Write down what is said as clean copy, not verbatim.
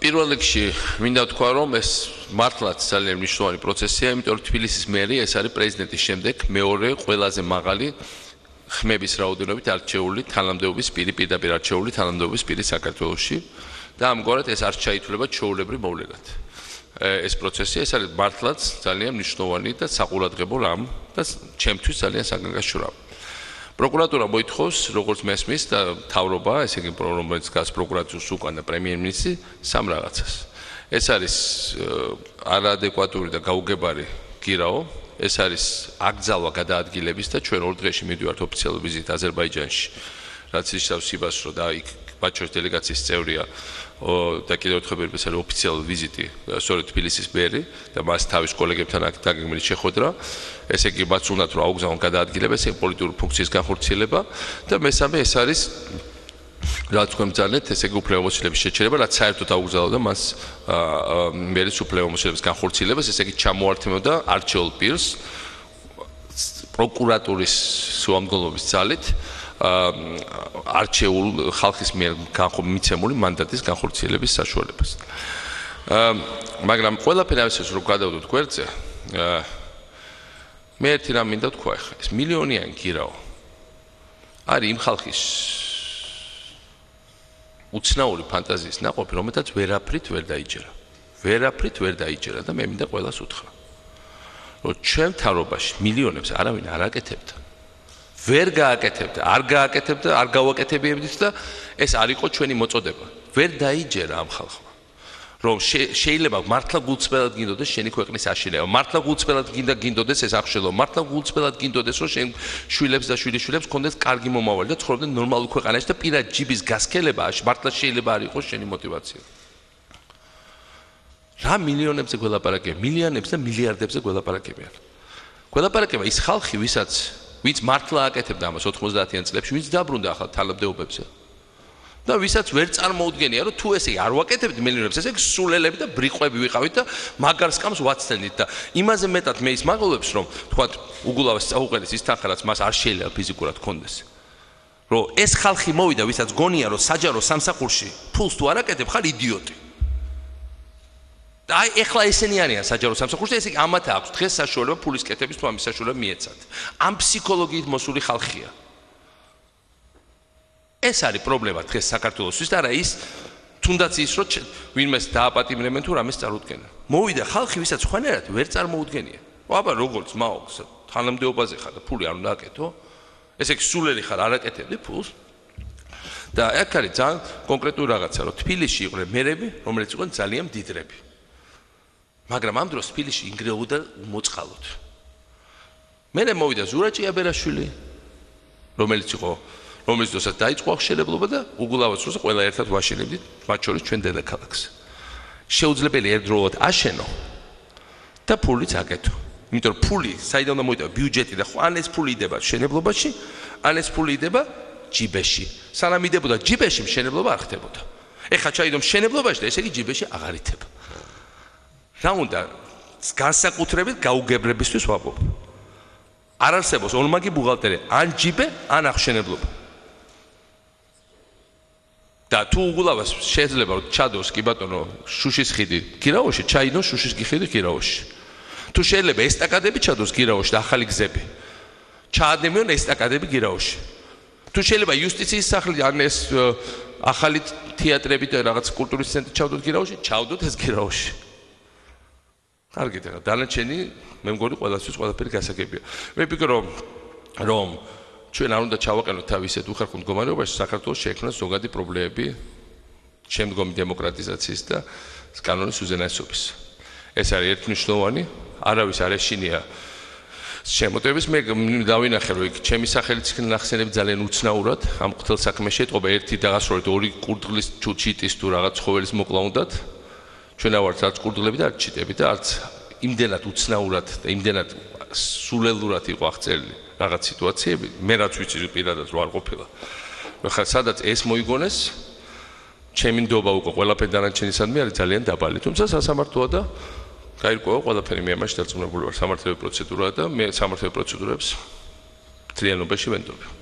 პირველ რიგში მინდა ვთქვა, რომ ეს მართლაც ძალიან მნიშვნელოვანი პროცესია, იმიტომ რომ თბილისის მერი ეს არის პრეზიდენტის შემდეგ მეორე ყველაზე მაღალი ხმების რაოდენობით არჩეული თანამდებობის პირდაპირ არჩეული თანამდებობის პირი საქართველოში და ამგვარად ეს არ ჩაითვლება ჩვეულებრივ მოვლენად. ეს პროცესი ეს არის მართლაც ძალიან მნიშვნელოვანი და საყურადღებო რამ და ჩემთვის ძალიან საგანგაშო რამ. პროკურატურა მოითხოვს, როგორც მესმის და მთავრობა, ესე იგი რომელიც გას პროკურატურის უკან და პრემიერ-მინისტრი სამ რაღაცას. ეს არის არაადეკვატური და გაუგებარი გირაო, ეს არის აკრძალვა გადაადგილების და ჩვენ ორ დღეში მივდივართ ოფიციალურ ვიზიტ აზერბაიჯანში, რაც ნიშნავს იმას, რომ და იქ ბაჩოვის დელეგაციის წევრია და კიდევ ერთხელ ეს არის ოფიციალური ვიზიტი, სწორედ თბილისის მერი და მას თავის კოლეგებთან აქ დაგეგმილი შეხვედრა. ესე იგი მათ უნდათ რომ აუგზავნონ გადაადგილება, ეს პოლიტიკური ფუნქციის განხორციელება და მესამე ეს არის რაც თქვენ ბრძანეთ, ესე იგი უფლებამოსილების შეჩერება, რაც საერთოდ აუგზავნოდა მას მერის უფლებამოსილების განხორციელებას, ესე იგი ჩამოართმევდა არჩეულ პირს პროკურატურის სუამდგომლობის ძალით არჩეულ ხალხის მიერ მიცემული მანდატის განხორციელების საშუალებას. მაგრამ ყველაფერი ამასაც რომ გადავდოთ გვერდზე, მე ერთი რამ მინდა თქვა ახლა, ეს მილიონიანი გირაო არის იმ ხალხის უცნაური ფანტაზიის ნაყოფი, რომელთაც ვერაფრით ვერ დაიჯერა. ვერაფრით ვერ დაიჯერა და მე მინდა ყველას უთხრა, რომ ჩვენ მთავრობაში მილიონებს არავინ არ აკეთებდა. ვერ გააკეთებდა, არ გააკეთებდა, არ გავაკეთებიებდით და ეს არ იყო ჩვენი მოწოდება. ვერ დაიჯერა ამ ხალხმა. რომ შეიძლება მართლა გულწრფელად გინდოდეს შენი ქვეყნის აშენება, მართლა გულწრფელად გინდოდეს ეს აღშელო, მართლა გულწრფელად გინდოდეს რომ შენ შვილებს და შვილიშვილებს კონდეს კარგი მომავალი და ცხოვრობდნენ ნორმალურ ქვეყანაში და პირად ჯიბის გასქელება მართლა შეიძლება არ იყოს შენი мотиваცია. რა მილიონებზე გველაპარაკებია, მილიონებზე და მილიარდებზე გველაპარაკებია. გველაპარაკება ის ხალხი, ვინც მართლა აკეთებდა ამას 90-იან წლებში, ვინც დაბრუნდა ახლა თანამდებობებზე. და ვისაც ვერ წარმოუდგენია, რომ თუ ესე არ ვაკეთებთ მილიონებს, ესე სულელები და ბრიყვები ვიყავით და მაგარ სკამს ვაცდენით და იმაზე მეტად მე ის მაღლობებს, რომ თქვათ უგულავას წაუყენეს ის თანხა, რაც მას არ შეიძლება ფიზიკურად კონდეს. რომ ეს ხალხი მოვიდა, ვისაც გონია, რომ საჯარო სამსახურში ფულს თუ არ აკეთებ, ხარ იდიოტი. და აი ეხლა ესენი არიან საჯარო სამსახურში, ესე ამათ აქვს დღეს საშუალება ფულის კეთების თუ ამის საშუალება მიეცათ. ამ ფსიქოლოგიით მოსული ხალხია. ეს არის პრობლემა დღეს საქართველოსთვის და არა ის თუნდაც ის რომ ვინმეს დააპატიმრებენ თუ რამეს წარუდგენენ. მოვიდა ხალხი, ვისაც ხანერად ვერ წარმოუდგენია. აბა როგორც მაოქს თანამდებობაზე ხარ და ფული არ უნდა აკეთო? ესე იგი სულელი ხარ არ აკეთებდი ფულს? და აქ არის ძალიან კონკრეტული რაღაცა, რომ თბილისში იყვნენ მერები, რომელიც იყვნენ ძალიან მდიდრები. მაგრამ ამ დროს თბილისში ინგრეოდა მოწყალოდ. მერე მოვიდა ზურაჭი აბერაშვილი, რომელიც დროსაც დაიწყო აღშენებლობა და უგულავას დროს ყველა ერთად ვაშენებდით, მათ შორის ჩვენ დედაქალაქს. შეუძლებელი ერთდროულად აშენო და ფულიც აკეთო. იმიტომ რომ ფული საიდან უნდა მოიტანა ბიუჯეტი და ან ეს ფული იდება შენებლობაში, ან ეს ფული იდება ჯიბეში. სანამ იდებოდა ჯიბეში, მშენებლობა არ ხდებოდა. ეხლა ჩაიდომ შენებლობაში და ესე იგი ჯიბეში აღარ ითება. რა უნდა განსაკუთრებით გაუგებრებისთვის ვაპობ. არ არსებობს ორმაგი ბუღალტერი, ან ჯიბე, ან აღშენებლობა. და თუ უგულავას შეიძლება რომ ჩადოს კი ბატონო შუშის ხიდი გირაოში, ჩაიდოს შუშის ხიდი გირაოში. თუ შეიძლება ესტაკადები ჩადოს გირაოში და ახალი გზები. ჩაადნებიონ ესტაკადები გირაოში. თუ შეიძლება იუსტიციის სახლი ან ეს ახალი თეატრები და რაღაც კულტურის ცენტრი ჩავდოთ გირაოში, ჩავდოთ ეს გირაოში. კარგით, დანარჩენი მე მგონი ყველასთვის ყველაფერი გასაგებია. მე ვფიქრობ რომ ჩვენ არ უნდა ჩავაყენოთ თავისეთ უხერხო მდგომარეობაში საქართველოს შეექმნას ზოგადი პრობლემები შემდგომი დემოკრატიზაციის და კანონის უზენაესობის. ეს არის ერთმნიშვნელოვანი, არავის არ ეშინია შემოტევების. მე დავინახე რომ იქ ჩემი სახელიც ნახსენები ძალიან უცნაურად ამ ყოფილ საქმეში ეტყობა ერთი დაღასრულეთ ორი კურდღლის ჩიტის თუ რაღაც ცხოველის მოკლა უნდათ. ჩვენ ავართ არც კურდღლები და არც ჩიტები და არც იმდენად უცნაურად და იმდენად სულელურად იყო აღწერილი რაღაც სიტუაციები, მე რაც ვიცი პირადად რო არ ყოფილა. ხა სადაც ეს მოიგონეს, ჩემი ნდობა უკვე ყველაფერი დანარჩენისადმი არის ძალიან დაბალი. თუმცა სასამართლოა და გაირკვევა ყველაფერი, მე ამაში დარწმუნებული ვარ, სამართლებრივი პროცედურაა და მე სამართლებრივ პროცედურებს მთლიანობაში ვენდობ.